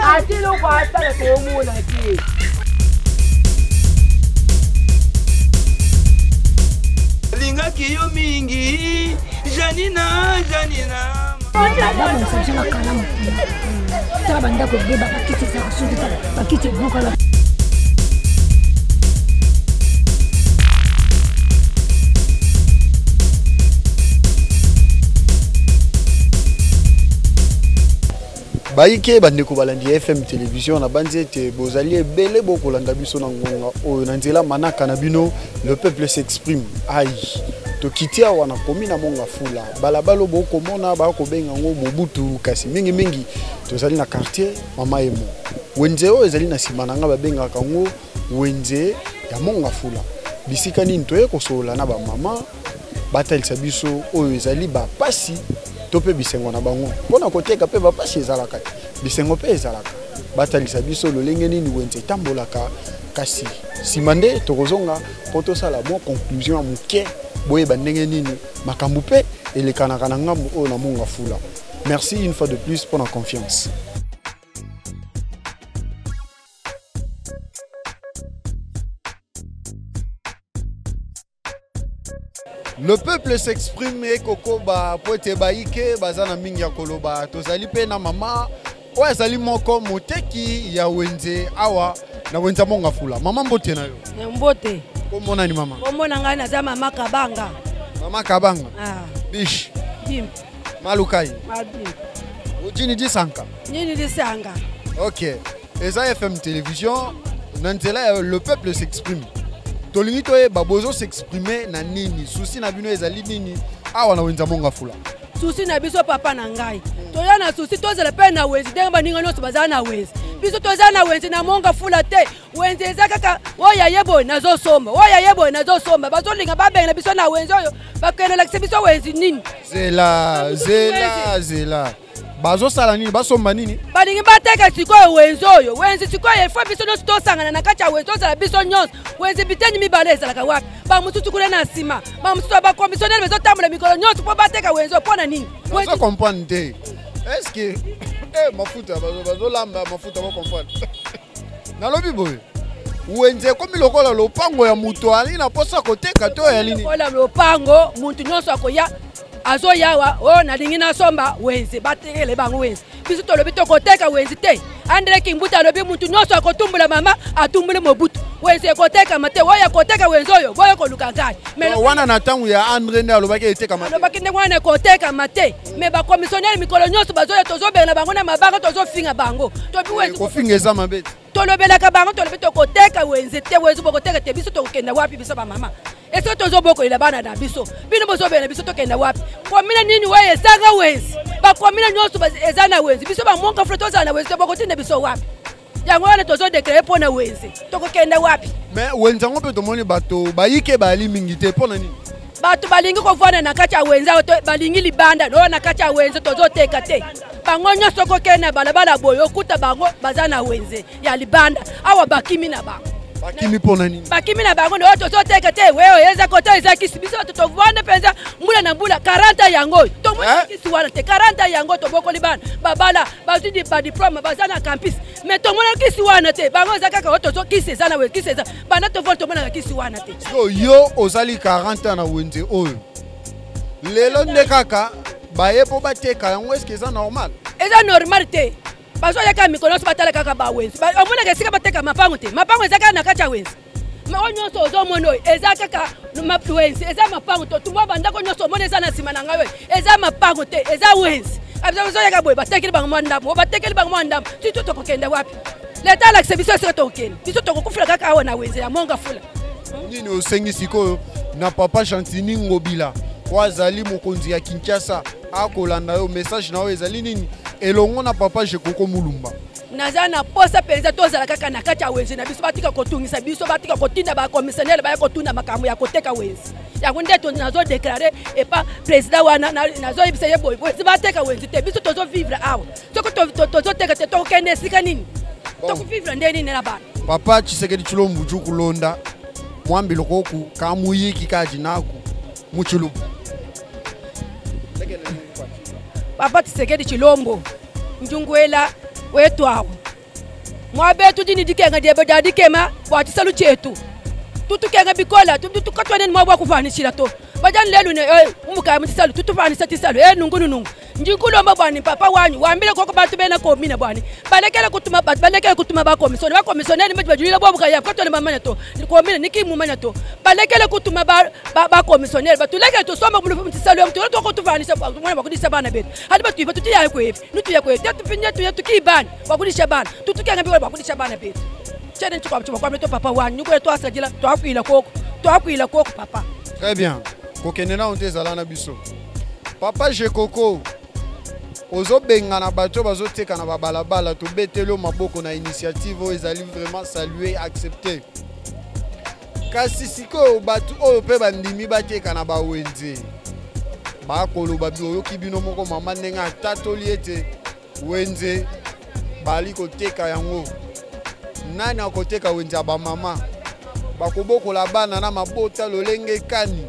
Atilo kwa atala komuna ki. Linga kiyo mingi, Janina. Damu nsajana kalamu. Taba ndako beba pakiti za kusudi pakiti buka la. Baike bandeko balandi FM télévision na banzete bozali ebele bokolanda biso na ngonga oyo na nzela manaka na bino le peuple s'exprime ai to kitia wana komi na monga fula balabalo bokomona ba ko benga ngo Mobutu kasi mingi tozali na quartier mama emo wenze oyo ezali na sima nanga babenga kango wenze ya monga fula bisika nini toye kosola na ba mama batalisa biso oyo ezali ba pasi tope bisengo na bango pona koteka pe ba pasi ezalaka bisengo pe ezalaka batalisa biso lolenge nini wenze tambolaka kasi simande tokozonga poto sala mo conclusion muke boye bandenge nini makambu pe elekana kana ngambu o na monga fula. Merci une fois de plus pour la confiance. Le peuple s'exprime et koko ba poete baike bazana mingi ya koloba tozali pe na mama oya zali moko moteki ya wenze awa na wenza monga fula. Mama mbote na yo. Mbote. Komona ni mama. Komona ngana za mama Kabanga. Mama Kabanga. Ah. Bish. Bim. Malukai. Mabim. Ujini disanga. Nini disanga. OK. Eza FM télévision nanzela le peuple s'exprime. Tolingi toye babozo s'exprimer na nini souci na bino ezali nini awa na wenza monga fula. Souci na biso papa na ngai. Toya na souci tozela pe na wezi denga baninga nyonso bazana na wezi. Biso toza na wenze na monga fula te. Wenze ezakaka oya yebo nazo somba. Oya yebo nazo somba. Bazolinga babenga biso na wenze oyo bakenela biso wenzi nini. Zela. Bazo sala nini basomba nini? Balingi bateka sikoyo wenze oyo. Wenze sikoyo efo biso nyonso tosangana na kati ya wenze tozala biso nyonso. Wenze biteni mibale ezalaka wapi? Ba mututu kule na sima. Ba mututu ba commissionnaire bezotambola mikolo nyonso po bateka wenze opona nini? Wenze comprendre te. Est-ce que mafuta bazo lamba mafuta ba comprendre. Na lobi boye. Wenze komi lokola lopango ya muto ali na posa koteka to ya lini? Lokola lopango muntu nyonso akoya azo yawa o na lingi na somba wenze batekele bango wenze. Biso tolobi tokoteka wenze te. Andre Kimbuta lobi muntu nyonso akotumbula mama atumbule Mobutu. Wenze koteka mate oya koteka wenze oyo boyo koluka ngai. Wana na tangu ya Andre nda lobaki eteka mate. Lobaki ndengwana koteka mate. Me ba commissionnaire mikolo nyonso bazoya tozobela bango na mabanga tozofinga bango. Tobi wenze ko finga eza mabeti. Tolobelaka bango tolobi tokoteka wenze te wenze bokoteka te biso tokenda wapi biso ba mama. Est-ce que tozoboko ila bana na biso? Bino bozobela biso tokenda wapi? Komina nini waye sanga wenze? Ba komina nyonso ezana wenze. Biso ba monka floto zana wenze bokotinda biso wapi? Yango wana tozo declarer pona wenze. Tokokenda wapi? Mais wenze ngo pe tomoni bato bayike bali mingi te pona nini? Bato balingi kovana na kati ya wenze balingi libanda no na kati ya wenze tozoteka te. Bango nyonso kokena balabala boyo kuta bango bazana wenze ya libanda awa bakimi na bango. Bakimi pona nini? Bakimi na bango ndo tozoteka te wewe yeza koto eza kisibiso totovana penza mbula na mbula 40 yango to mwana kisi wana te 40 yango to boko libana babala bazidi ba diplôme bazana campus mais to mwana kisi wana te bango zakaka tozo kisi ezana we kisi eza bana to volto mwana kisi wana te yo ozali 40 na wenze oyo lelo ndekaka bayepo bateka yango est-ce que eza normal? Eza normal te. Bazo yaka mikono so batala kaka ba wenze. Omona ke sika bateka mapango te. Mapango ezaka na kati ya wenze. Ma onyoso ozo mono ezaka ka wenze. Eza mapango to tumwa bandako nyonso mona eza na sima na ngawe. Eza mapango te, eza wenze. Abizo yaka boy batekeli bango mwandamo. Batekeli bango mwandamo. Tito tokokenda wapi? Leta la biso sika tokenda. Biso tokokufula kaka awa na wenze ya monga fula. Nini osengi sikoyo na papa Chantini Ngobila. Wazali mokonzi ya Kinshasa akolanda yo message na yo ezali nini elongo na papa Jekoko Mulumba naza na posa penza tozala kaka na kati ya wenze na biso batika kotungisa biso batika kotinda ba commissionnaire ba kotunda makambo ya koteka wenze yango ndeto nazo déclarer et pas président wana nazo yebisa yebo wenze bateka wenze te biso tozo vivre awa soko tozo teka te to kende sika nini to vivre ndeni na bana papa Tshisekedi Tshilombo Jukulonda mwambi lokoku kamuyiki kajinaku muchulu Papa Tshisekedi Tshilombo Njungwela wetu awo Moi betu dini dikenga diebe dadi kema wati salu chetu. Tutu kenga bikola tutu katwane mwa bwa kufanishira to. Bajan lelu ne umuka mtisalu tutu fanisa tisalu nungu. Njikulo mabwani papa wanyu waambile koko batu bena ko mina bwani. Balekele kutuma ba komisoni. Ba komisoni ni mejwa julila bwa bukaya katwane mamanya to. Ko mina niki mumanya to. Balekele kutuma ba komisoni batuleke to soma bulu mtisalu mtu to ko tufanisha mwana bakudisha bana betu. Hadi batu ifa tuti yaye ko hivi. Nutu ya ko hivi. Tatu pinya tu yetu kibani bakudisha bana. Tutu kenga bikola bakudisha bana betu. Chene chukwa kwa mto papa wanyu ko to asajila to akwila koko papa. Très bien. Kokenena onte zalana biso. Papa Jekoko. Ozo benga na bato bazoteka na babalabala to betelo maboko na initiative o ezali vraiment saluer accepter. Kasi siko bato o pe bandimi bateka na bawenze. Ba koloba bi oyoki bino moko mama nenga tatoli ete wenze bali koteka yango. Nani akoteka wenze ba mama. Bakoboko la bana na mabota lolenge kani.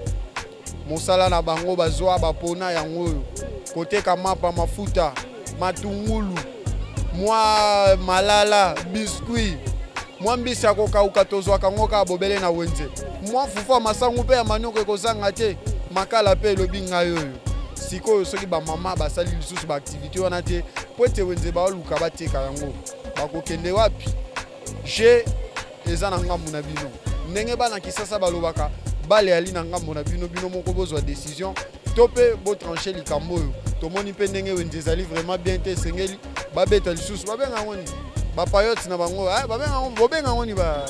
Mosala na bango bazwa bapona yango. Koteka mapa mafuta, matungulu, mwa malala, biscuit, mwa mbisi ya kokauka tozwa kangoka bobele na wenze. Mwa fufa masangu pe ya manoko ekozanga te, makala pe lobinga yoyo. Siko soki ba mama basali lisusu ba activité wana te, po ete wenze ba luka bateka yango. Bakokende wapi? Je eza na ngambu na bino. Ndenge bana kisasa balobaka bale ali na ngambu na bino moko bozwa décision. Topé bo trancher likambo yo to moni pe ndenge wenze zali vraiment bien te sengeli babeta lisusu babenga ngoni ba payote na bango babenga ngoni bobenga ngoni ba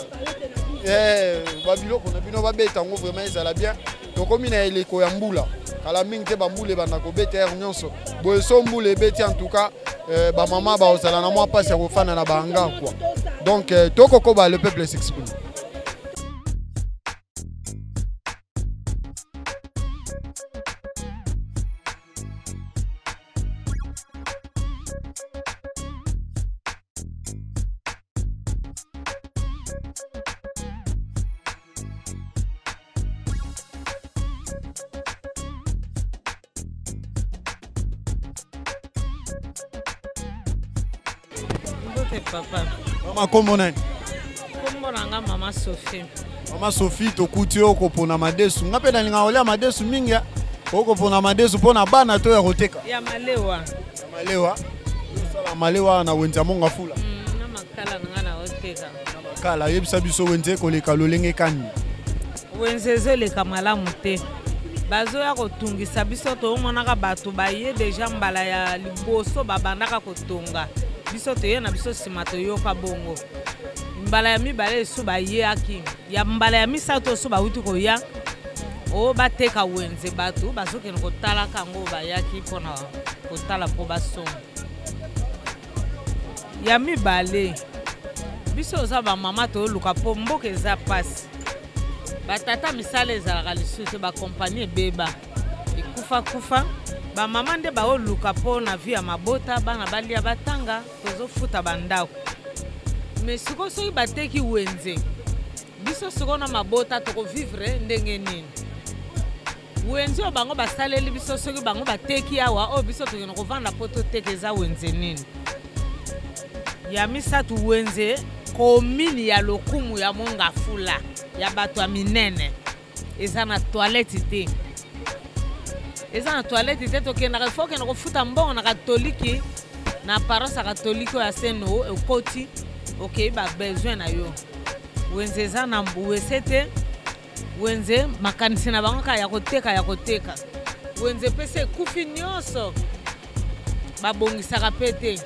babiloko na bino babeta ngo vraiment ezala bien to komi na eleko ya mbula kala mingi te bambule bana ko beta nyonso bo so mbule beti en tout cas ba mama ba ozala na mwa passe ya kofana na banga quoi donc tokoko ba le peuple s'exprime. Papa. Maman comment on est? Comment on Maman Sophie? Maman Sophie to kuti oko pona madesu. Ngape na linga olea madesu mingi oko pona madesu pona bana to ya koteka. Ya malewa. Ya malewa. Sala malewa na wenza monga fula. Na makala ngana oteka. Na makala yebisa biso wenze koleka lolenge kani. Wenze zeleka malamu te. Bazo ya kotungisa biso to monaka bato baye deja mbala ya liboso babandaka kotonga. Biso te na biso simato yoka bongo. Mbala ya mibale so baye aki. Ya mbala ya misato so bawuti ko ya. O bateka wenze bato bazoke kotala kango bayaki pona kotala po baso. Ya mibale. Biso za ba mama to luka po mboka eza pasi. Batata misale ezalaka lisusu ba compagnie beba. Kufa. Ba mama nde ba oluka po na vie ya mabota bana balia batanga tozofuta bandako. Mais siko soki bateki wenze. Biso siko na mabota toko vivre ndenge nini. Wenze o bango basaleli biso soki bango bateki awa o biso tokena kovanda po totekeza wenze nini. Ya misatu wenze komini ya lokumu ya monga fula ya bato ya minene. Eza na toilette te. Eza na toilette te tokenda il faut que na futa mbongo na katoliki na paroisse catholique ya Seno ekoti OK ba besoin na yo. Wenze eza na mbuwese te. Wenze makanisi na bango ya koteka. Wenze pese kufi nyonso babongisaka pete.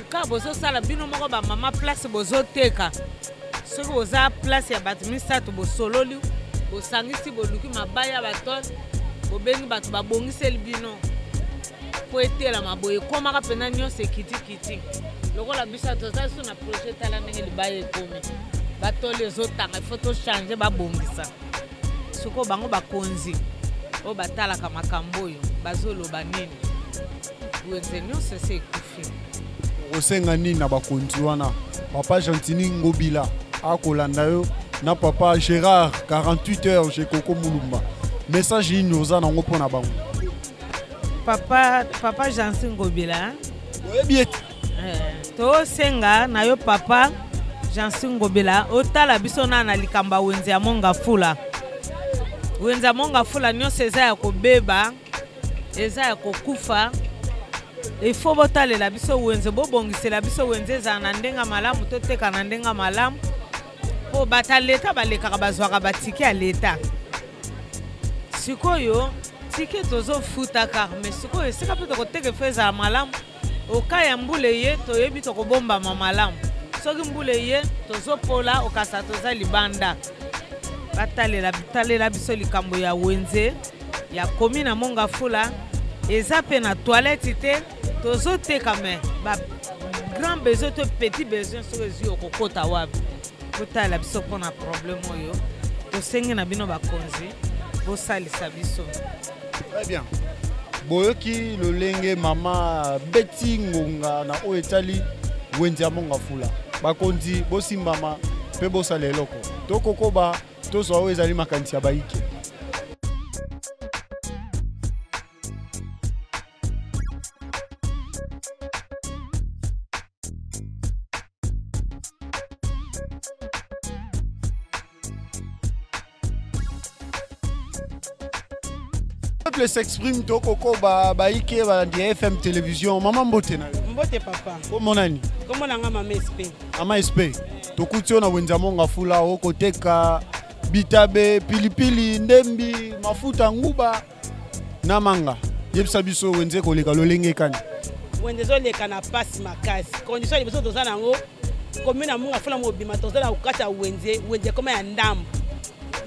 Ka bozo sala bino moko ba mama place bozo teka. Soki boza place ya bato misato bosololi bosangisi boluki mabaya baton bobengi bato babongiseli bino po etela maboye komaka pena nyonso ekiti lokola biso toza so na projet tala ndenge libaya ekomi batoli ezotanga ifo tochange babongisa soko bango bakonzi oyo batalaka makambo oyo bazoloba nini wenze nyonso ese ekufi osenga nini na bakonzi wana papa Gentini Ngobila akolanda yo na papa Gérard 48 heures chez Coco Mulumba message inoza nango pona bango papa Gentini Ngobila oyebi ete tosenga na yo papa Jansi Ngobela otala biso na likamba wenze ya monga fula. Wenze ya monga fula nyonso eza ya kobeba, eza ya kokufa. Ifo botalela biso wenze bobongisela biso wenze eza na ndenga malamu toteka na ndenga malamu. Po bata leta balekaka bazwaka batike ya leta. Sikoyo tike tozo futa car mais sikoyo sika pe tokoteke feza malamu. Oka ya mbule ye toyebi tokobomba malamu. Soki mbule ye tozo pola okasa toza libanda. Batalela biso likambo ya wenze ya komi na monga fula eza pe na toilette te tozo teka me ba grand besoin to petit besoin sur les yeux okokota wapi. Botala biso pona problème oyo tosenge na bino bakonzi bosalisa biso. Très bien. Boyoki lolenge mama Betty Ngonga na oetali wenze ya monga fula. Bakonzi bosimbama pe bosala eloko. Tokokoba tozwa oyo ezali makanisi ya baike. Le peuple s'exprime tokoko baike balandi FM télévision. Maman mbote na yo. Mbote papa. Komo nani? Komo nanga mama SP. Mama SP. Tokuti na wenza monga fula okoteka bitabe pilipili ndembi mafuta nguba na manga. Yebisa biso wenze koleka lolenge kani. Wenze zo leka na pasi makasi. Condition biso toza nango komi na monga fula mobima toza na ukata wenze koma ya ndambo.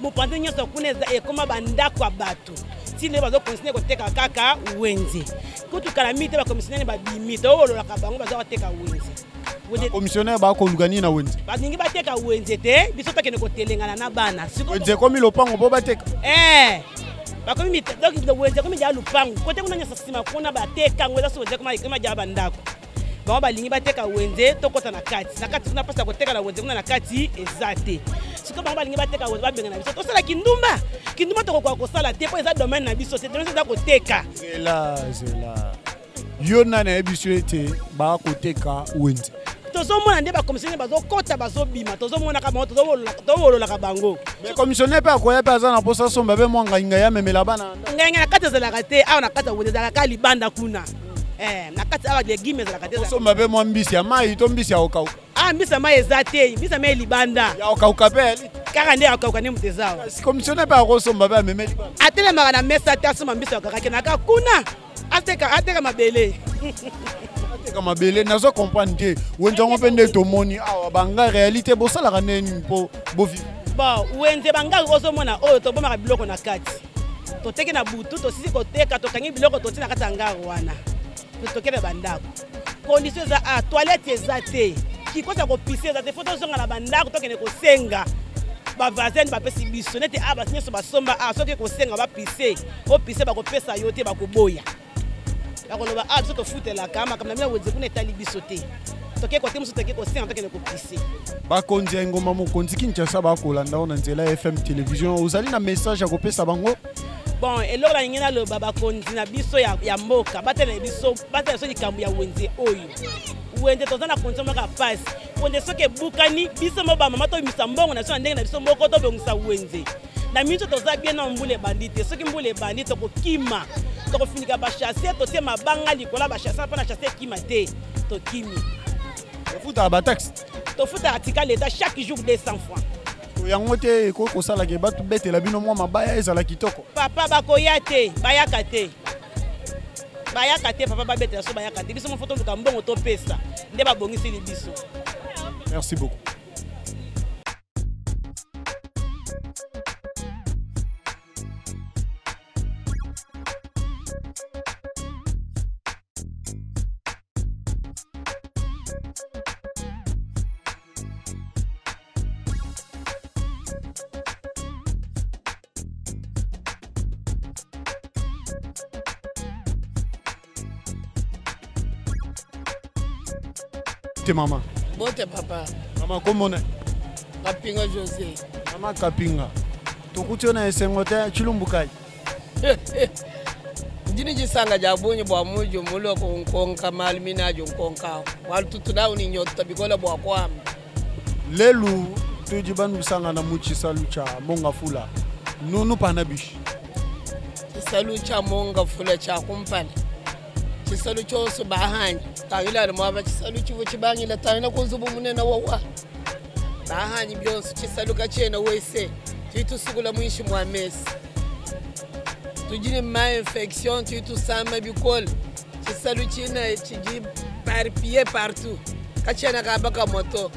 Mopande nyonso kuneza ekoma bandako ya bato. Sine bazo continuer koteka kaka wenze. Kutu kala mite ba commissionnaire ba bimite ololaka bango bazo koteka wenze. Commissionnaire ba ko lugani na wenze. Ba ningi bateka wenze te biso tokene kotelengana na bana. Wenze komi lopango bo bateka. Ba komi mite donc wenze komi ja lupango. Kote kuna nyasa sima kuna bateka ngweza so wenze koma ja bandako. Ba balingi bateka wenze tokota na kati. Na kati kuna pasa koteka na wenze kuna na kati ezate. Siko ba balingi bateka wenze ba benga na biso. Tosala kindumba. Kinduma toko kwa kosala te po eza domaine na biso, c'est domaine za koteka. Zela. Yona na ebiso ete ba koteka wenze. Tozomona nde ba commissionnaire bazo kota bazo bima, tozomona ka bango tozolola ka bango. Mais commissionnaire pe akoya pe azana posa somba be mwanga inga ya memela bana. Nganga na kata za la kate, awa na kata wenze za ka libanda kuna. Na kata awa legime za la kate. Somba be mwambisi ya mai to mbisi ya okauka. Mbisa mai ezate, mbisa mai libanda. Ya okauka pe ali. Kaka nde okauka ne mutezao. Si commissionnaire pe akosomba be memeli bana. Atele maka na mesa te asoma mbisa okaka na ka kuna. Ateka mabele. Ateka mabele nazo comprendre te. Wenze ngo pe nde to moni awa banga réalité bosala ka neni po bovi. Bon, wenze banga ozomona oyo to bomaka biloko na kati. Toteke na butu to sisi koteka to kangi biloko to tina kata ngaro wana. Tokele bandako. Condition za toilette ezate. Kikosa ko pisser ezate photo zonga na bandako tokene ko senga. Ba vazen ba pesi biso nete aba nyeso basomba soki ko senga ba pisser. O pisser ba ko pesa yote ba ko boya. Bakoloba biso to futela kama kamna mina wenze kuna etali biso te. Toke ko temuso toke ko senga tokene ko pisser. Bakonzi ya ngoma mokonzi Kinshasa bakolanda na nzela FM télévision ozali na message ya kopesa bango. Bon, eloko la ngina lo baba konzi na biso ya mboka batela biso so likambo ya wenze oyo. Wenze tozana konzi maka passe. Wenze soke bukani biso moba mama to misambongo na so ndenge na biso moko to bongisa wenze. Na minzo toza bien na mbule bandite soki mbule bandite ko kima. To finika ba chasser to te mabanga likola ba chasser pa na chasser kima te to kimi. Futa ba taxe. To futa article l'état chaque jour 200 francs. Yango te ko kosala ke batu betela bino mwa mabaya ezala kitoko. Papa bakoya te, bayaka te. Bayaka te papa babetela so bayaka te. Biso mo photo luka mbongo to pesa. Nde ba bongisi li biso. Merci beaucoup. Maman. Bote papa. Maman comment on Kapinga José. Maman Kapinga. Tokuti na esengo te chilumbukai. jini jisanga jabunyi bwa muju mulo kunkonka malmina junkonka wal tutuna uni nyota bikola bwa kwam lelu tujiban bisanga na muchi salucha monga fula nunu panabish salucha monga fula cha kumpana chisalucho so bahani tangila na mwa chisaluchi vuchibangi la tangina kunzubu munena wawa bahani byonso chisaluka chena wese tuitu sugula mwishi mwa mesi tujini ma infection tuitu sama bikol chisaluchina chiji parpiller partout kachena kabaka moto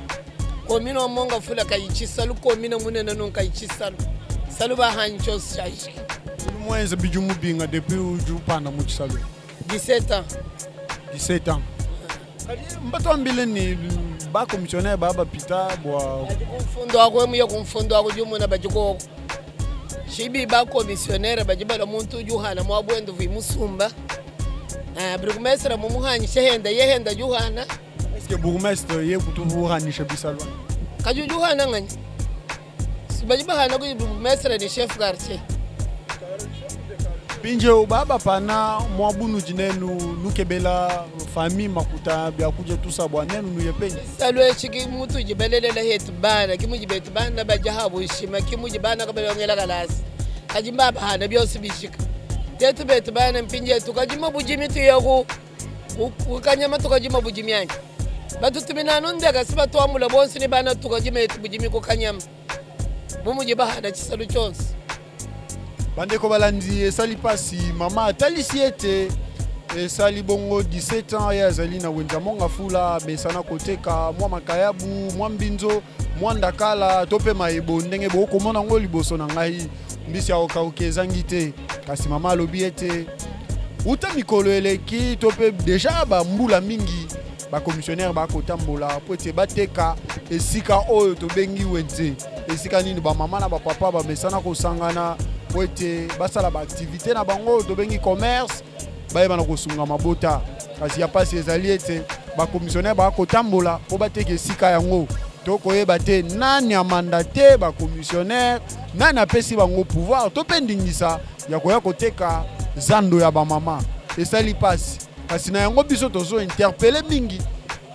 komino monga fula kayichisalu komino munena non kayichisalu salu bahani chos chaji mwenze bijumu binga depuis uju pana muchi salu 17 ans 17 ans mbato mbile ni ba commissionnaire baba pita bwa kumfundo wako muye kumfundo wako jumuna bajiko shibi ba commissionnaire bajibala muntu juhana mwabwendo vimusumba burgmestre mumuhanyi shehenda yehenda juhana est-ce que bourgmestre ye kutuhani shabisalwa kaju juhana ngani sibajibahana ku burgmestre ni chef quartier Binje baba pana mwabunu jinenu nukebela famille makuta bya kuje tusa bwanenu nuyepenye salwe chiki mutu jibelele la hetu bana kimu jibetu bana bajahabu ishima kimu jibana kabelongela kalasi kajimba bana byose bishika tetu betu bana mpinje tukajima bujimi tu yako ukanyama tukajima bujimi yangu batu tuminanu ndega siba tuamula bonsi ni bana tukajima etu bujimi kukanyama mumu jibahana chisalu chonsi bandeko balandi esali pasi mama atalisi ete esali bongo 17 ans ya azali na wenza monga fula besana koteka mwa makayabu mwa mbinzo mwa ndakala to mpe mayebo ndenge bokomona ngo liboso na ngai mbisi aokauka ezangi te kasi mama alobi ete uta mikolo eleki to mpe deja bambula mingi bakomissionnaire bakotambola po ete bateka esika oyo tobengi wenze esika nini bamama na bapapa bamesana kosangana po ete basala baaktivité na bango tobengi commerce bayeba kosunga mabota kasi ya pasi ezali ete bakomissionnaire bakotambola po bateka esika yango tokoyeba te nani amanda te bakomissionnaire nani apesi bango pouvoir to mpe ndingisa ya koya koteka zando ya bamama esali pasi kasi na yango biso tozo interpellé mingi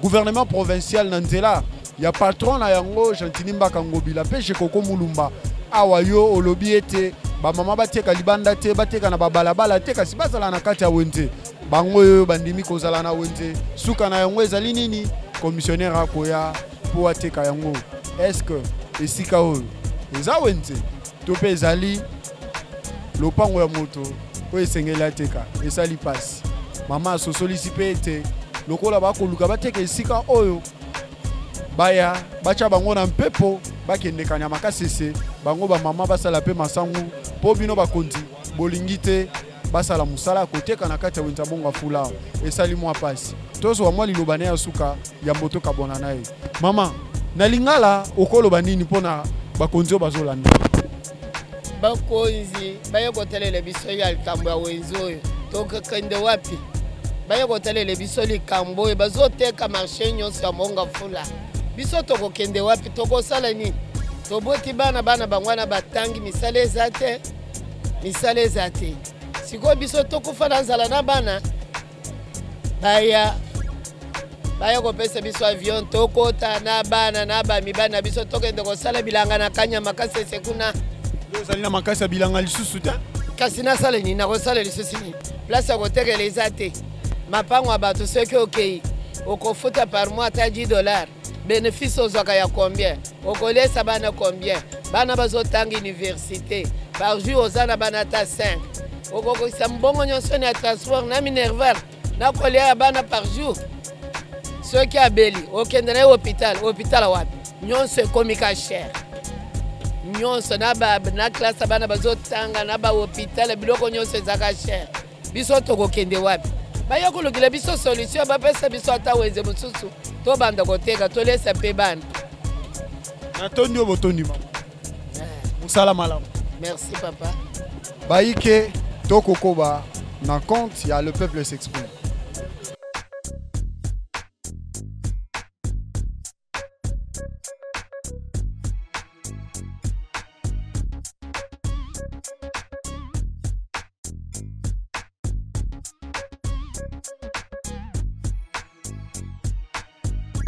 gouvernement provincial na nzela ya patron na yango Gentini Mbaka Ngobila mpe Jekoko Mulumba awa yo olobi ete bamama bateka libanda te bateka na babalabala te kasi bazala na kati ya wenze bango oyo bandimi kozala na wenze suka na yango ezali nini commissionnaire akoya po ateka yango est-ce que esika oyo eza wenze to mpe ezali lopango ya moto po esengeli ateka esali pasi mama asosolisi mpe ete lokola bakoluka bateka esika oyo baya bacha bango na mpepo bakendekanya makasese bango bamama basala mpe masangu po bino bakonzi bolingi te basala musala koteka na kati ya wenza monga fula esali mwa pasi tozwa mwa liloba ne ya suka ya moto kabona na ye mama na lingala okoloba nini mpona bakonzi oyo bazolanda bakonzi baye kotelela biso ya likambo ya wenzi oyo tokakende wapi baye kotelela biso likambo oyo bazoteka marshe nyonso ya monga fula biso tokokende wapi tokosala nini toboti bana bangwana batangi misala eza te sikoyo biso tokufa na nzala na bana baya kopesa biso avion tokota na bana na bamibana biso tokende kosala bilanga na kanya makasese kuna ozali na makasi ya bilanga lisusu te kasi nasala nini nakosala lisusu nini place ya kotekela eza te mapango ya bato soki okei okofuta par mois ata $10 bénéfice ozwaka ya combien okolesa bana combien bana bazotanga université par jour oza na bana ata 5 okokokisa mbongo nyonso ya transport na minerval na kolia ya bana par jour soki abeli okende na ye hôpital wapi nyonso ekomi ka cher nyonso na classe bana bazotanga na bahôpital biloko nyonso ezaka cher biso tokokende wapi baya kolukila biso solution bapesa biso ata wenze mosusu tobanda koteka tolesa mpe bana natondi oyo botondi mama mosala malamu merci papa bayike tokokoba na compte ya le peuple s'exprime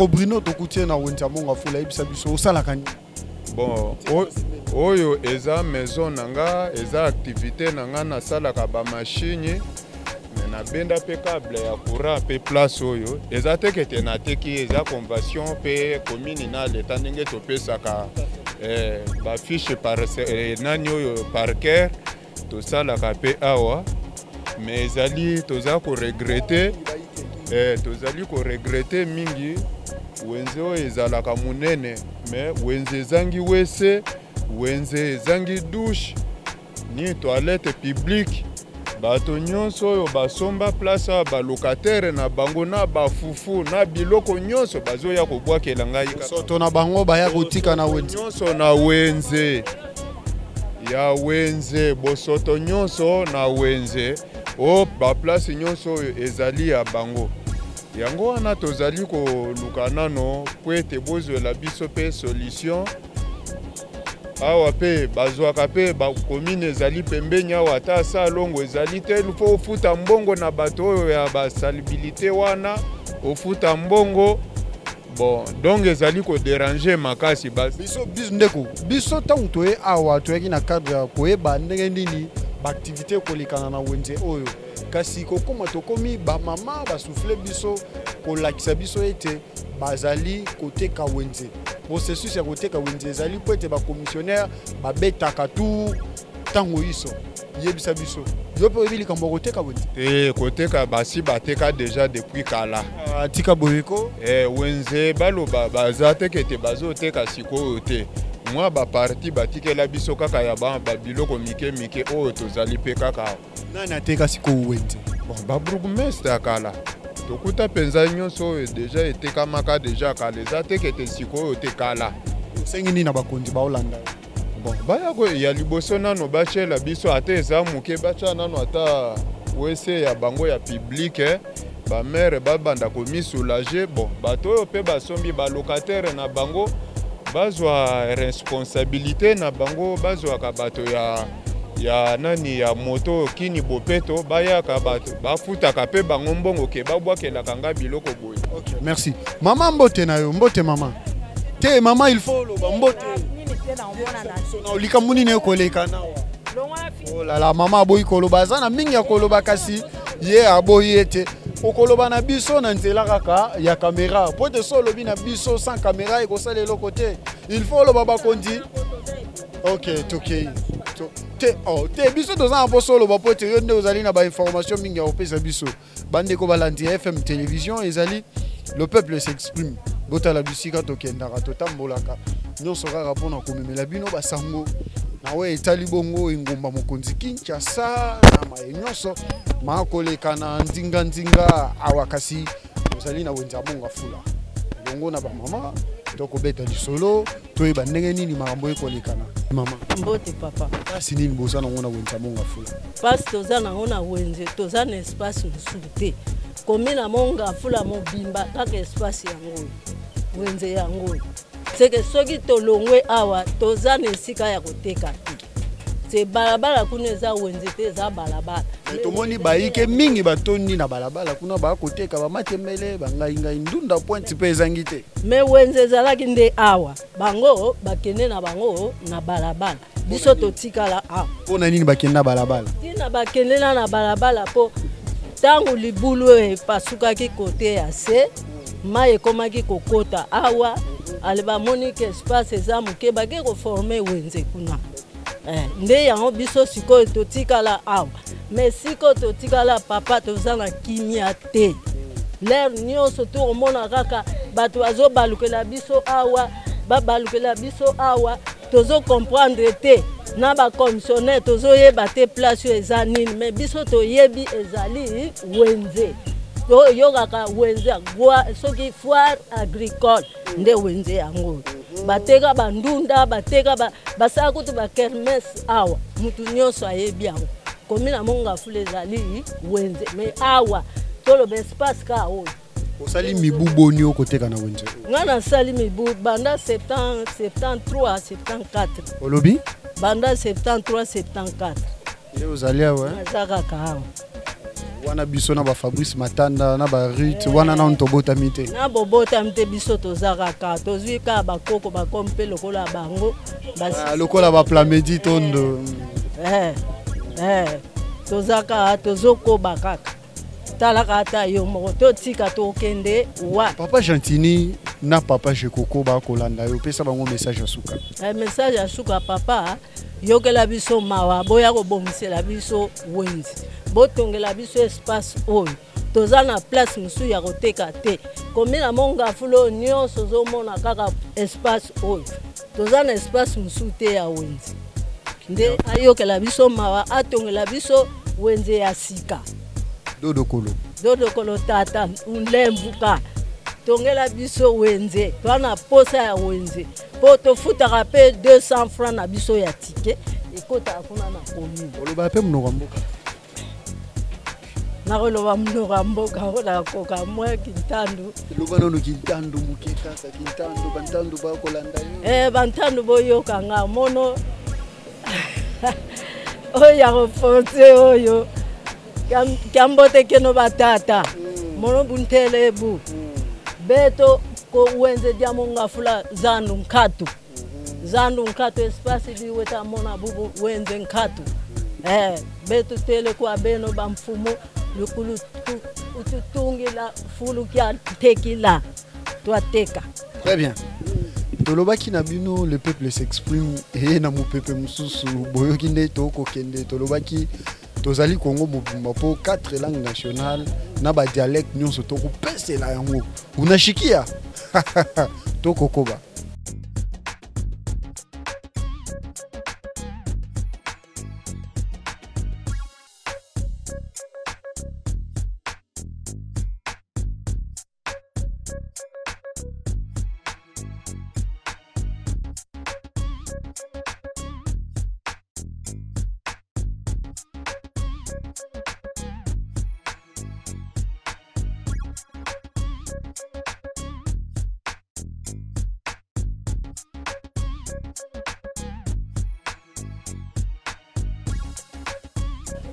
Bruno tokutie na wenza monga fula ibisa biso osala kani. Bon, oyo eza maison nanga, eza activité nanga na sala ka ba machine. Na benda pe câble ya courant pe place oyo. Eza tekete na teki eza convention pe commune na l'état ndenge to pesaka ba fiche par nani oyo parquet to sala ka pe awa. Mais ezali toza ko regretter tozali ko regretter mingi wenze oyo ezalaka munene mais wenze zangi wese wenze zangi douche ni toilette publique bato nyonso oyo basomba place ba locataire na bango na bafufu na biloko nyonso bazoya kobwakela ngai soto na bango baya kotika na wenze nyonso na wenze ya wenze bosoto nyonso na wenze o ba place nyonso oyo ezali ya bango yango wana tozali koluka nano po ete bozwela biso pe solution awa pe bazwaka pe bakomine ezali pembeni awa ata asa longo ezali te fo ofuta mbongo na bato oyo ya basalibilité wana ofuta mbongo bon donc ezali kodéranger makasi biso ndeko biso ntango toye awa toyaki na cadre ya koyeba ndenge nini baactivité kolekana na wenze oyo kasi kokoma tokomi bamama basouffle biso kolakisa biso ete bazali koteka wenze processus ya koteka wenze ezali po ete bacommissionnaire babetaka tu ntango iso yebisa biso yo mpe oyebi likambo koteka wenze te koteka basi bateka déjà depuis kala tika boyeko wenze baloba baza teke ete bazoteka sikoyo te mwa baparti batikela biso kaka ya babiloko mike mike oyo tozali mpe kaka nani ateka sikoyo wenze bon babourgmestre akala tokuta mpenza nyonso oyo deja etekamaka deja kala eza teke ete sikoyo te kala osengi nini na bakonzi baolanda bon baya ya liboso nano bachela biso ata eza moke bacha nano ata wese ya bango ya publike bamere babanda komisoulage bon bato oyo mpe basombi balocataire na bango bazwa responsabilité na bango bazwaka bato ya nani ya moto kini bopeto bayaka bato bafutaka pe bango mbongo ke babwakelaka nga biloko boye. Okay, merci. Mama mbote na yo mbote mama. Te mama il faut loba mbote. Na olika muni ne koleka na. Oh la la mama boyi koloba zana mingi ya koloba kasi ye aboyi ete okoloba na biso na nzela kaka ya caméra po te solo bi na biso sans caméra ekosala eloko te il faut loba bakondi. OK toke te biso toza na solo ba po te yo nde ozali na ba information mingi ya opesa biso bande ko balandi FM télévision ezali le peuple s'exprime bota la bisika tokendaka totambolaka nyonso kaka mpona komemela bino basango nawe etali bongo engomba mokonzi Kinshasa na maye nyonso makoleka na nzinga awa kasi ozali na wenza bonga fula bongo na bamama tokobeta lisolo toyeba ndenge nini makambo ekolekana mama mbote papa kasi nini boza nango na wenza bonga fula pasi toza nango na wenze toza na espace mosusu te komi na monga fula mobimba kaka espace yango wenze yango seke soki tolongwe awa toza na esika ya koteka te se balabala kuna eza wenze te eza balabala tomoni bayike mingi batondi na balabala kuna bakoteka bamatembele bangaingai ndunda pointe mpe ezangi te me wenze ezalaki nde awa bango bakende na bango na balabala biso totikala awa mpona nini bakende na balabala tina bakende na balabala mpo ntango libulu epasukaki kote ya se mai ekomaki kokota awa ale bamoni ke espace eza moke bake koforme wenze kuna nde yango biso sikoyo totikala awa me sikoyo totikala papa toza na kimia te lere nyonso tokomona kaka bato bazobalukela biso awa babalukela biso awa tozokomprendre te na bakomissionnaire tozoyeba te place oyo eza nini me biso toyebi ezali wenze toyokaka wenze soki foire agricole nde wenze yango bateka bandunda bateka basala kutu bakermese awa mutu nyonso ayebi yango komi na monga fula ezali wenze me awa toloba espace ka oyo osali mibu boni okoteka na wenze nga nasali mibu banda 73 74 olobi banda 73 74 ye ozali awa naza kaka awa wana biso na ba Fabrice Matanda na ba Ruth wana na ntobota mite na bobota mite biso tozaka tozwika bakoko bakompe lokola bango lokola ba Plamedi tondo tozaka tozokoba kaka talaka ata yo moko totika tokende wa Papa Gentini na Papa Jekoko ba kolanda yo pesa bango message asuka message asuka papa yokela biso mawa boya kobongisela biso wenzi botongela biso espace oyo toza na place musu ya koteka te komina monga fulo nyonso zomona kaka espace oyo toza na espace musu te ya wenzi nde ayokela biso mawa atongela biso wenze ya sika dodo kolo tata ulembuka tongela biso wenze twana posa ya wenze po tofutaka pe 200 francs na biso ya ticket ekota kuna na commune oloba pe mnoko mboka nakoloba mnoko mboka ola koka mwa kintandu loba nono kintandu mukeka sa kintandu bantandu ba kolanda yo bantandu boyoka nga mono oya kofonse oyo kambote keno batata mono buntelebu beto ko wenze diamo ngafula zandu nkatu espace biweta mona bubu wenze nkatu beto tele kwa beno bamfumo lukulu ututungila fulu kya tekila twateka. Très bien. Tolobaki na bino le peuple s'exprime et na mu peuple mususu boyoki nde toko kende tolobaki tozali Congo mobimba po 4 langues nationales na ba dialecte nyonso toko pesela yango unashikia toko koba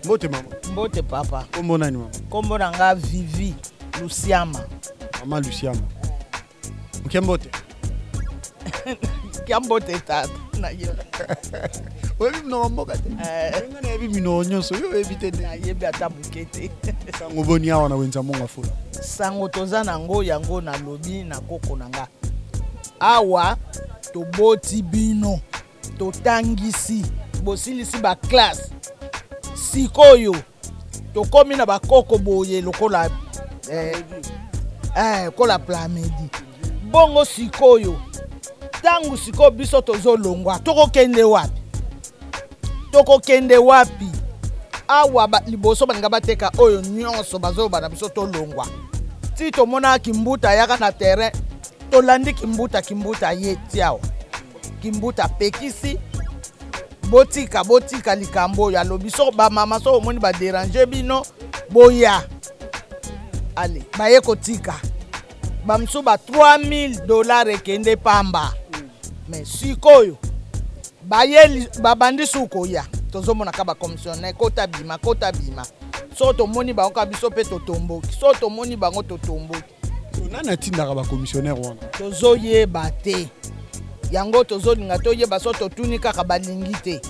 Mbote mama. Mbote papa. Kombo nani mama? Kombo nanga Vivi Luciama. Mama Luciama. Mkembote. Kiambote tata na yo. Wewe mno mboka te. Ngana yebi mino nyonso yo ebite na yebi ata bukete. Sango boni awa na wenza monga fula. Sango toza nango yango na lobi na koko nanga. Awa to boti bino to tangisi bosilisi ba classe. Sikoyo tokomi na bakoko boye lokola kola Plamedi bongo sikoyo tangu siko biso tozolongwa tokokende wapi awa liboso baninga bateka oyo nyonso bazoba na biso tolongwa ti tomona kimbuta yaka na terrain tolandi kimbuta ye tiawa kimbuta pekisi botika likambo ya lobiso ba mama so omoni ba déranger bino boya allez baye kotika bamsu ba $3000 ekende pamba mais sikoyo baye babandi suko ya tozomona ka ba commissionnaire kota bima so tomoni ba oka biso pe totomboki so tomoni bango totomboki nana tindaka ba commissionnaire wana tozoyeba te yango tozolinga toyeba so totuni kaka balingi te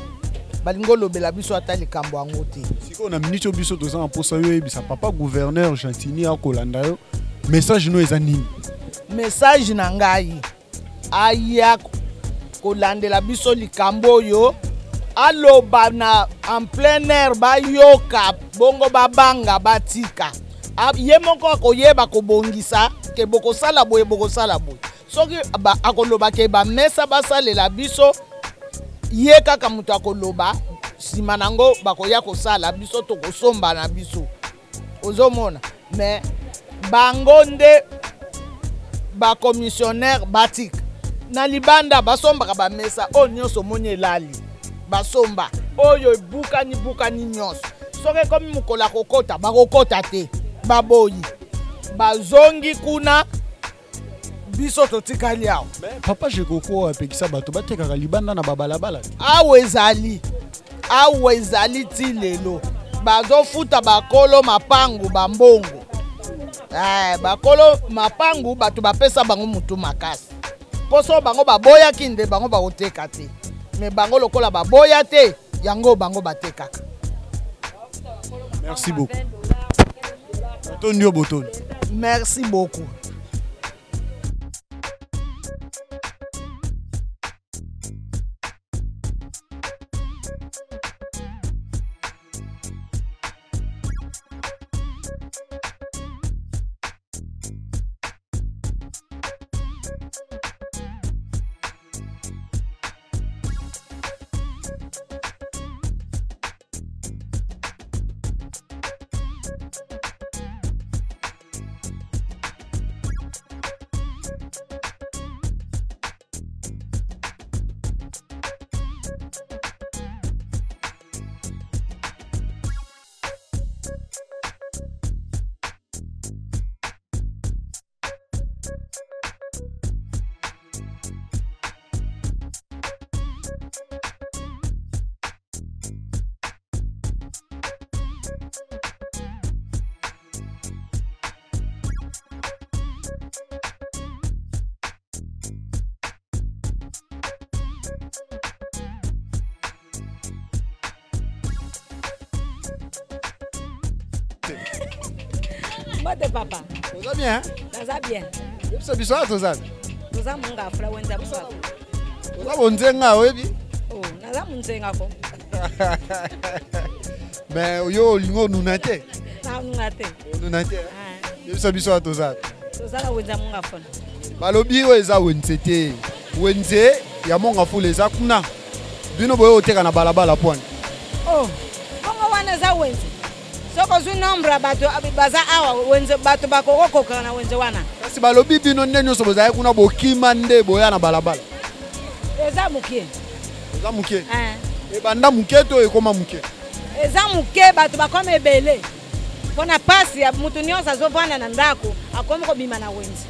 balingo lobela biso ata likambo yango te siko na minute biso toza na posa yo ebisa papa gouverneur Gentini akolanda yo message no eza nini message na ngai aya kolandela biso likambo yo aloba na en plein air bayoka bongo babanga batika ye moko akoyeba kobongisa ke bokosala boye soki akoloba ke bamesa basalela biso ye kaka mutu akoloba nsima nango bakoya kosala biso tokosomba na biso ozomona mais bango nde bacommissionnaire batika na libanda basombaka bamesa oyo nyonso omoni elali basomba oyo ebukani nyonso soki ekomi mokolo akokota bakokota te baboyi bazongi kuna biso totikali awo papa Jekoko apekisa bato batekaka libanda na babalabala awo ezali ti lelo bazofuta bakolo mapangu bambongo. Bakolo mapangu bato bapesa bango mutu makasi. Poso bango baboya kinde bango bakoteka te. Mais bango lokola baboya te, yango bango batekaka. Merci beaucoup. Antonio Boton. Merci beaucoup. Mbote papa. Oza bien? Naza bien. Yebisa biso ato za. Toza munga fula wenza papa. Oza bonzenga webi? Oh, naza munzenga ko. Mais yo lingo nunate. Na nunate. Nunate. Yebisa biso ato za. Toza la wenza munga fula. Balobi we eza wenzete. Wenze ya monga fula eza kuna. Bino boyo oteka na balabala pwani. Oh, bongo wana za wenze. Soko zu nombra bato baza awa wenze bato bakokoka na wenze wana. Kasi balobi bino ndenyo so boza kuna bokima nde boya na balabala. Eza mukie. Eza mukie. E banda mukie to ekoma mukie. Eza mukie bato bakoma ebele. Pona pasi ya mutu nyonso azovanda na ndako akoma kobima na wenze.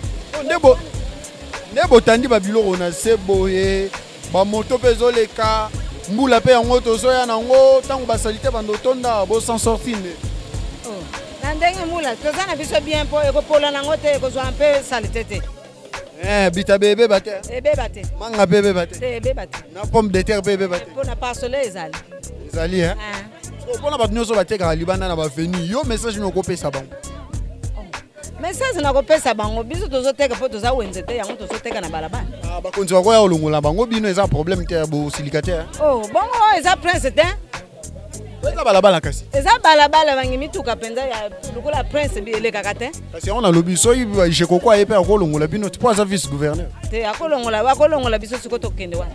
Ndebo tandi babiloko na sebo e ba moto pezoleka mbula pe yango tozoya nango tango basalite bando tonda bo s'en sortir ne. Oh, na ndenge mbula tozana biso bien po ekopola nango te ekozwa mpe salite te. Bita bebe bate. Ebeba te. Manga bebe bate. Te ebeba te. Na pomme de terre bebe bate. Pona pasole ezali. Ezali hein. Pona bato nyonso bateka libanda na baveni yo message no kopesa bango. Message na kopesa bango biso tozoteka po toza wenze te yango tozoteka na balabala. Ah bakonzi bakoya olongola bango bino eza problème te bo silicataire. Oh bongo eza prince te. Eza balabala kasi. Eza balabala bangi mituka penza ya lokola prince bi elekaka te. Kasi on a lobi so yi je kokwa yepe akolongola bino tu pas vice gouverneur. Te akolongola biso siko tokende wana.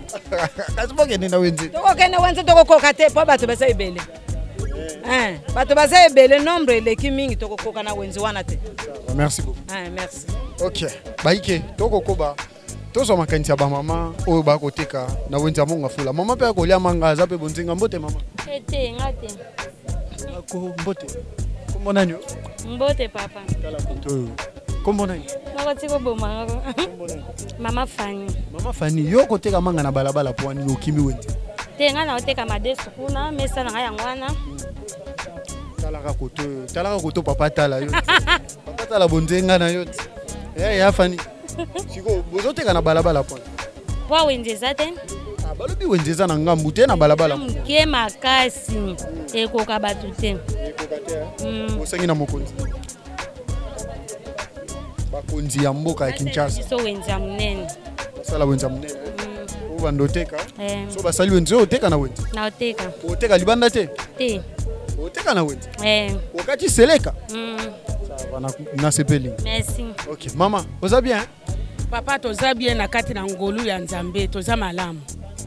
Kasi bokende na wenze. Tokokende wenze tokokoka te po bato basa ebele. Bato basa ebele nombre eleki mingi tokokoka na wenze wana te. Merci beaucoup. Merci. Ok. Baike tokokoba. Tozo makanisa ba mama oyo ba koteka na wenza monga fula. Mama pe akolia manga azape bonzinga mbote mama. Ete ngate. Ko mbote. Kombo nani? Mbote papa. Tala konto. Kombo nani? Nakoti ko boma. Mama Fanny. Mama Fanny yo koteka manga na balabala po ani okimi wenze. Tenga na oteka madeso kuna mesa na yango wana. Talaka koto papa tala yo. Papa tala bonzenga na yo. Ya Fanny. Siko bozoteka na balabala po. Wa wenze zate? Ah balobi wenze za na ngambu te na balabala. Mke makasi ekoka batu te. Ekoka te. Osengi na mokonzi. Bakonzi ya mboka ya Kinshasa. So wenze munene. Sala wenze munene. O bandoteka. So basali wenze oteka na wenze. Na oteka. Oteka libanda te? Te. Oteka na wenze. Wakati seleka. Sawa na sepeli. Merci. OK, mama, oza bien? Papa toza bien na kati na ngolu ya Nzambe, toza malamu.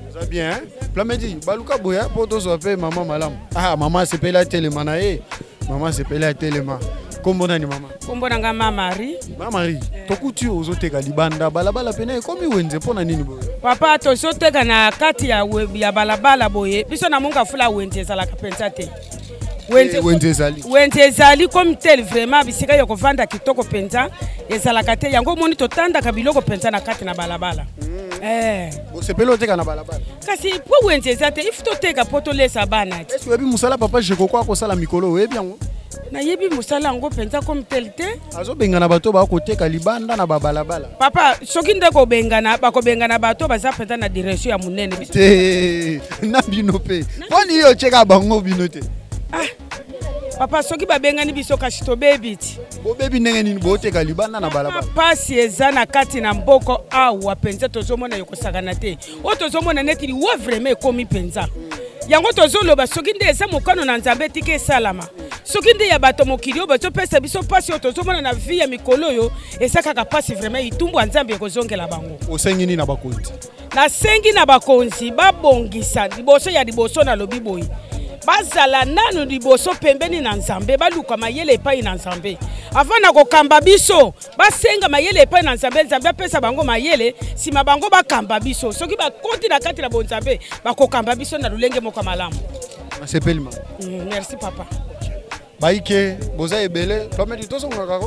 Oza bien hein? Plamedi, baluka boya po tozo pe mama malamu. Ah, mama sepela telema na ye. Mama sepela telema. Kombo nani mama? Kombo nanga mama Marie. Mama Marie, tokuti ozoteka libanda balabala pene komi wenze pona nini boye? Papa tozoteka na kati ya balabala boye. Biso na munga fula wenze ezalaka penza te. wenze ezali comme tel vraiment bisika ya kovanda kitoko penza ezalaka te yango moni totandaka biloko penza na kati na balabala. Osepeli oteka na balabala. Kasi po wenze eza te ifu toteka po tolesa bana. Est-ce que oyebi mosala papa Jekoko akosala mikolo oyebi yango? Nayebi mosala yango penza comme tel te. Azobengana bato bakoteka libanda na babalabala. Papa soki nde bakobengana bato baza penza na direction ya munene. Te na bino pe. Poni yo cheka bango bino te. Papa soki babengani biso kasi tobebi ti. Bobebi ndenge nini boteka libanda na balabala. Pasi eza na kati na mboko awa penza tozomona yokosakana te. O tozomona neti wa vraiment ekomi penza. Yango tozoloba soki nde eza mokano na Nzambe tike salama. Soki nde ya bato mokili o bato pesa biso pasi o tozomona na vie ya mikolo yo eza kaka pasi vraiment itumbu Nzambe ekozongela bango. Osengi nini na bakonzi? Na sengi na bakonzi babongisa liboso ya liboso na lobi boyi. Bazala nanu liboso pembeni na Nzambe baluka mayele epai na Nzambe avant na kokamba biso basenga mayele epai na Nzambe Nzambe apesa bango mayele sima bango bakamba biso soki bakonti na kati na bonzambe bakokamba biso na lulenge moko malamu. Nasepelima. Merci papa. Baike boza ebele pamedi tozongaka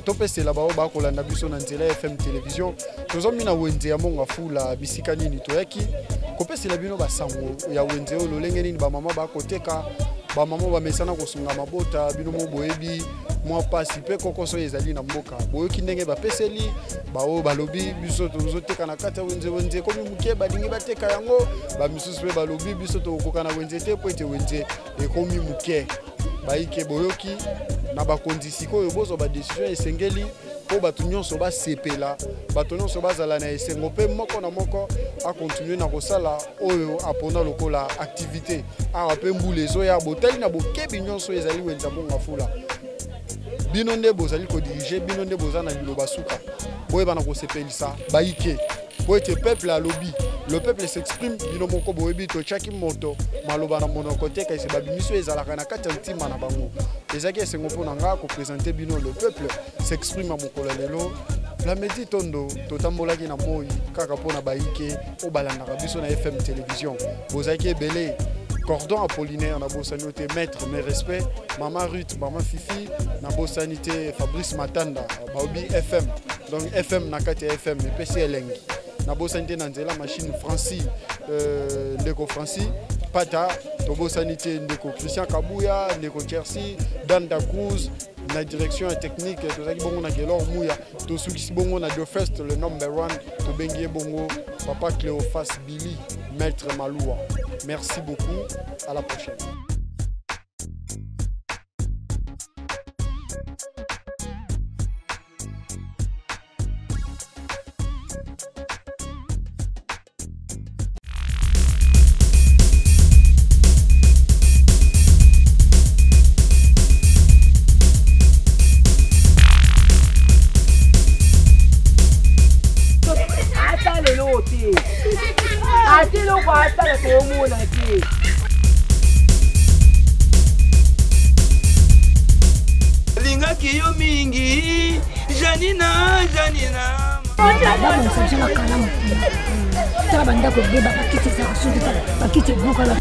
topesela bao bakolanda biso na Nzela FM télévision tozomina wenze ya monga fula bisika nini toyaki kopesela bino basango ya wenze o lolenge nini bamama bakoteka bamama bamesana kosunga mabota bino mo boyebi mwa pasi pe kokoso ezali na mboka boyoki ndenge bapeseli bao balobi biso tozoteka na kati ya wenze komi muke balingi bateka yango bamisusu pe balobi biso tokoka na wenze te po ete wenze ekomi muke baike boyoki na bakonzi koyo bozo ba décision esengeli po bato nyonso basepela bato nyonso bazala na esengo pe moko na moko a continuer na kosala oyo apona lokola activité a pe mbule ezoya botali na bokebi nyonso ezali wenza bonga fula bino nde bozali ko diriger bino nde bozana liloba suka boyeba na kosepelisa baike po ete peuple a lobby le peuple s'exprime bino moko boyebi to chaki moto maloba na monoko te kasi babimiso ezalaka na kati ya ntima na bango ezaki esengo mpona nga ko présenter bino le peuple s'exprime à mokolo lelo la medi tondo totambolaki na moi kaka mpona baike obalandaka biso na FM télévision bozaki ebele Cordon Apollinaire na bosanité maître mes respects maman Ruth maman Fifi na bosanité Fabrice Matanda baobi FM donc FM na kati FM et PC Elengi na bosanité na Nzela machine Francis ndeko Francis pata to bosanité ndeko Christian Kabuya ndeko Kersi Danda Cruz na direction technique to zaki bongo na Gelor Mouya to sukisi bongo na The First le number 1 to bengie bongo papa Cléophas Billy maître Maloua. Merci beaucoup, à la prochaine. Lingaki yo mingi Janina Taba ndako beba bakiti za kusundi bakiti buka la